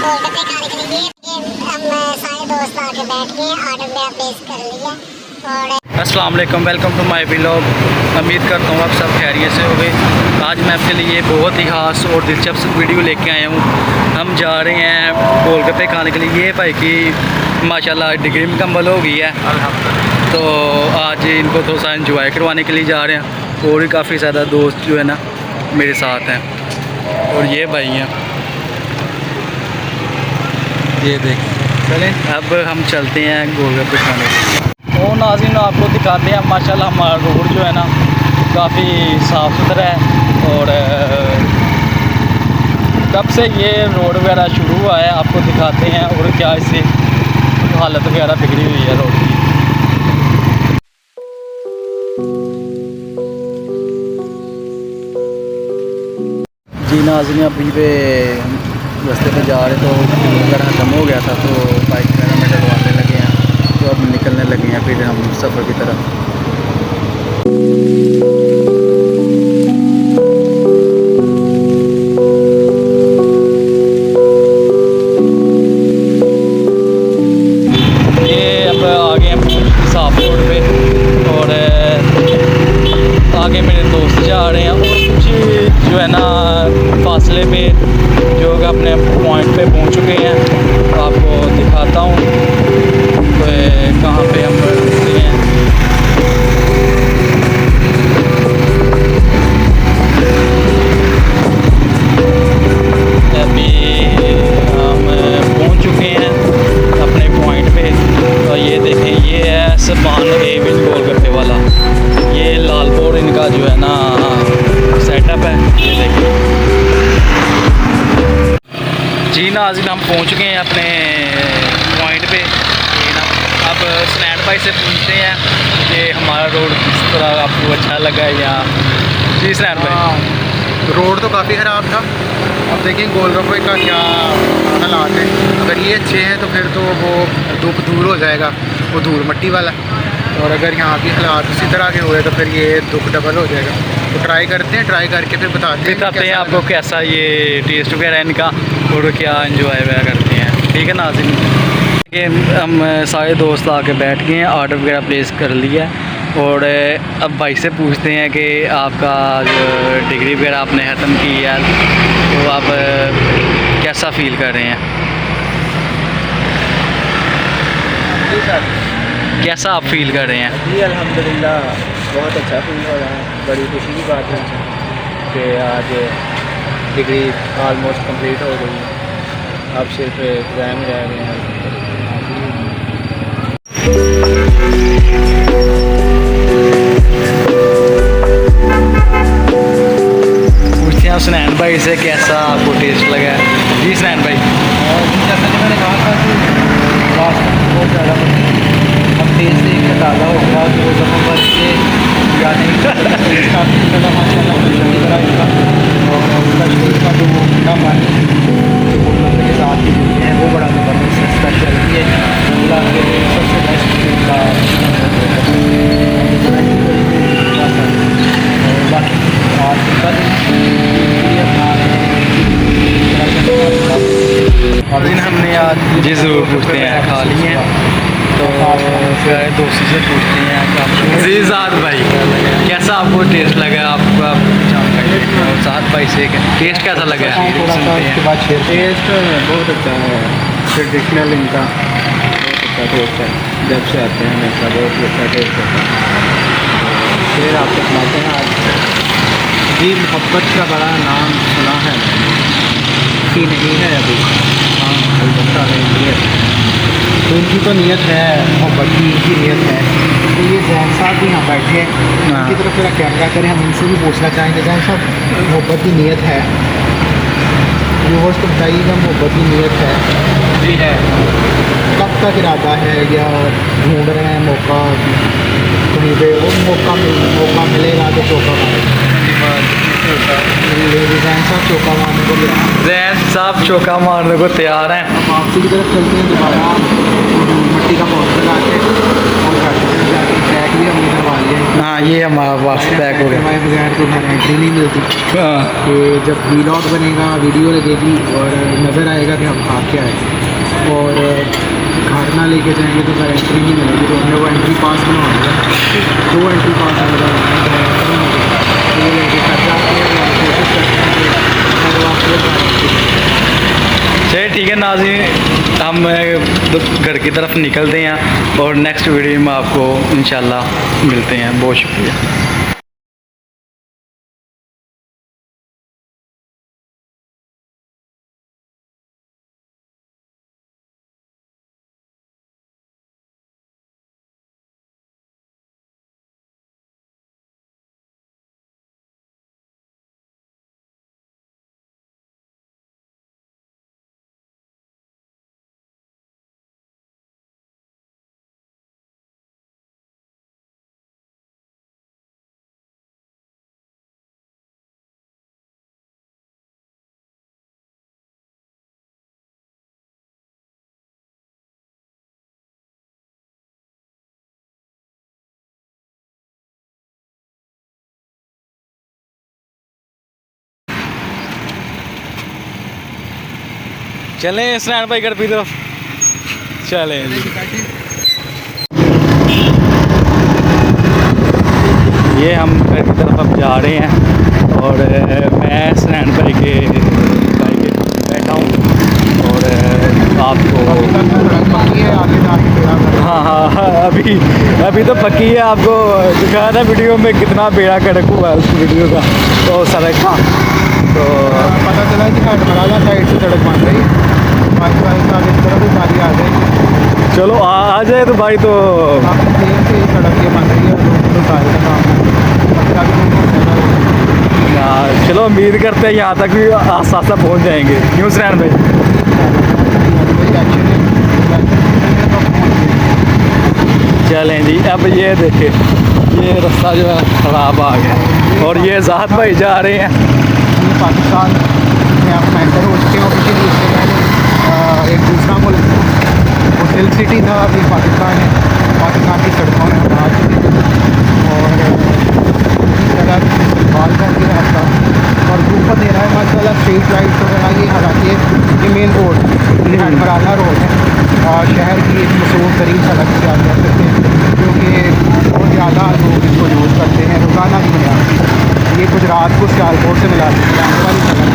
गोलगप्पे खाने के लिए हम सारे दोस्त आके बैठ गए, ऑर्डर मेरा प्लेस कर लिया। और अस्सलाम वालेकुम, वेलकम टू माय व्लॉग। उम्मीद करता हूँ आप सब खैरियत से होंगे। आज मैं आपके लिए बहुत ही खास और दिलचस्प वीडियो लेके आया हूँ। हम जा रहे हैं गोलगप्पे खाने के लिए। ये भाई की माशाल्लाह डिग्री मुकम्मल हो गई है, तो आज इनको थोड़ा सा एंजॉय करवाने के लिए जा रहे हैं। और भी काफ़ी ज़्यादा दोस्त जो है ना मेरे साथ हैं, और ये भाई हैं, ये देख। चलें अब हम चलते हैं गोलगप्पे खाने के लिए। और नाज़रीन आपको दिखाते हैं माशाल्लाह हमारा रोड जो है ना काफ़ी साफ़ सुथरा है। और कब से ये रोड वगैरह शुरू हुआ है आपको दिखाते हैं, और क्या इससे हालत वगैरह बिगड़ी हुई है रोड की। जी नाज़रीन अभी पे रास्ते पे जा रहे तो फ्यूल वगैरह ख़त्म हो गया था, तो बाइक वगैरह में डलवाने लगे हैं, तो अब निकलने लगे हैं फिर हम सफ़र की तरफ। ये अब आगे हम साफ रोड पे, और आगे मेरे दोस्त जा रहे हैं, और कुछ जो है ना फासले पे जो अपने पॉइंट पे पहुंच चुके हैं। तो आपको दिखाता हूँ तो कहाँ पे हम रुकते हैं। अभी हम पहुंच चुके हैं अपने पॉइंट पे। तो ये देखें, ये है सबान एविल गोलगप्पे वाला। ये लालपुर इनका जो है ना सेटअप है, ये देखिए। जी नाज़रीन हम पहुंच गए हैं अपने पॉइंट पे। ये ना अब स्नैन भाई से पूछते हैं कि हमारा रोड किस तरह आपको अच्छा लगा या। जी स्नैन भाई। रोड तो काफ़ी ख़राब था। अब देखें गोलगप्पे का क्या हालात है। अगर ये अच्छे हैं तो फिर तो वो दुख दूर हो जाएगा, वो धूल मट्टी वाला। और अगर यहाँ की हालात उसी तरह के हुए तो फिर ये दुख डबल हो जाएगा। तो ट्राई करते हैं, ट्राई करके फिर बताते हैं आपको कैसा ये टेस्ट वगैरह इनका, और क्या एंजॉय वगैरह करते हैं। ठीक है नाज़रीन, ये हम सारे दोस्त आके बैठ गए हैं, ऑर्डर वगैरह प्लेस कर लिया। और अब भाई से पूछते हैं कि आपका जो डिग्री वगैरह आपने ख़त्म की है तो आप कैसा फ़ील कर रहे हैं, कैसा आप फील कर रहे हैं? जी अल्हम्दुलिल्लाह बहुत अच्छा फील हो रहा है। बड़ी खुशी की बात है कि आज डिग्री ऑलमोस्ट कंप्लीट हो गई है। अब सिर्फ एग्ज़ाम रह गए हैं। पूछते हैं सुनैन भाई से कैसा आपको टेस्ट लगा है। जी सुनैन भाई। जैसा कि मैंने कहा था कि लास्ट बहुत ज़्यादा अब तेज़ से एक ताज़ा होगा तो नवंबर से यानी काफ़ी ज़्यादा माशाल्लाह की तरह इसका, और उसका स्टेज का जो मीठा पानी के साथ ही है वो बड़ा ज़बरदस्त स्पेशल है। पूरा सबसे बेस्ट का बाकी आज का दिन हमने आज जी ज़रूर पूछते हैं खा लिए हैं, तो फिर दोस्तों से पूछते हैं कि आपको जी ज़ाद भाई कैसा आपको टेस्ट लगा, आपका और साथ भाई से टेस्ट कैसा लगा है? उसके बाद टेस्ट बहुत अच्छा है, ट्रेडिशनल इनका बहुत अच्छा टेस्ट है। जब से आते हैं हमेशा बहुत अच्छा टेस्ट होता है। फिर आपको सुनाते हैं आज जी मोहब्बत का बड़ा नाम सुना है कि नहीं है अभी। हाँ अलबत्ता नहीं है, तो इनकी तो नीयत है, मोहब्बत की इनकी नीयत है। तो ये जैन साहब भी यहाँ बैठे हैं, उनकी तरफ मेरा कैमरा करें, हम उनसे भी पूछना चाहेंगे जैन साहब मोहब्बत की नीयत है, व्यूअर्स को बताइएगा मोहब्बत की नीयत है जी है, कब तक इरादा है या ढूंढ रहे हैं मौका कहीं पे, वो मौका मिलेगा तो चौका मारेगा। जैन साहब चौका मारने को जैन साहब चौका मारने को तैयार हैं। हम वापसी की तरफ चलते हैं दोबारा मट्टी का पौधा लगा के और जाके भी हमने करवा लिया है। हाँ ये हमारा पास पैक हो गया। करवाए बगैर तो घर एंट्री नहीं मिलती। हाँ कि जब वीलॉग बनेगा, वीडियो लगेगी और नज़र आएगा कि हम खा के आए, और घर ना लेके जाएंगे तो घर एंट्री नहीं मिलेगी। तो हमने वो एंट्री पास बनवा दिया, 2 एंट्री पास हमारा वो लेके घर जाते हैं और कोशिश करते हैं कि घर वापस। चलिए ठीक है नाज़रीन, हम घर की तरफ निकलते हैं और नेक्स्ट वीडियो में आपको इंशाल्लाह मिलते हैं। बहुत शुक्रिया। चलें स्नैन भाई गढ़ की तरफ, चलें जी। ये हम घर की तरफ अब जा रहे हैं और मैं स्नैन भाई के बैठा हूँ और आपको हाँ हाँ हाँ अभी तो पक्की है। आपको दिखाया था वीडियो में कितना बेड़ा गर्क हुआ उस वीडियो का, तो सड़क का तो पता चला कि हटमराला साइड से सड़क बन रही है, इस तरफ भी गाड़ी आ गई। चलो आ जाए तो भाई, तो काफ़ी देर से ये सड़क ये बन रही है, लोग तो सारे का काम है। चलो उम्मीद करते हैं यहाँ तक भी आस्ता आस्ता पहुँच जाएंगे। क्यों स्नैन भाई? चलें जी। अब ये देखे, ये रास्ता जो है ख़राब आ गया और ये ज़ात भाई जा रहे हैं पाकिस्तान में आप एंटर हो चुके हैं ऑफिशियली। इससे पहले एक दूसरा मुल्क वो हिल सिटी था, अभी पाकिस्तान है। पाकिस्तान की सड़कों में हम आ चुके हैं और जगह बाल कर दिया रास्ता और धूप दे रहा है माशाल्लाह। स्ट्रीट लाइट वगैरह ये, हालांकि ये मेन रोड ये हटमराला रोड है और शहर की एक मशहूर तरीन सड़क से आप कह सकते हैं, क्योंकि बहुत ज़्यादा लोग इसको यूज़ करते हैं रोज़ाना की बुनियाद। ये गुजरात को सियालकोट से मिलाती है वाली सड़क।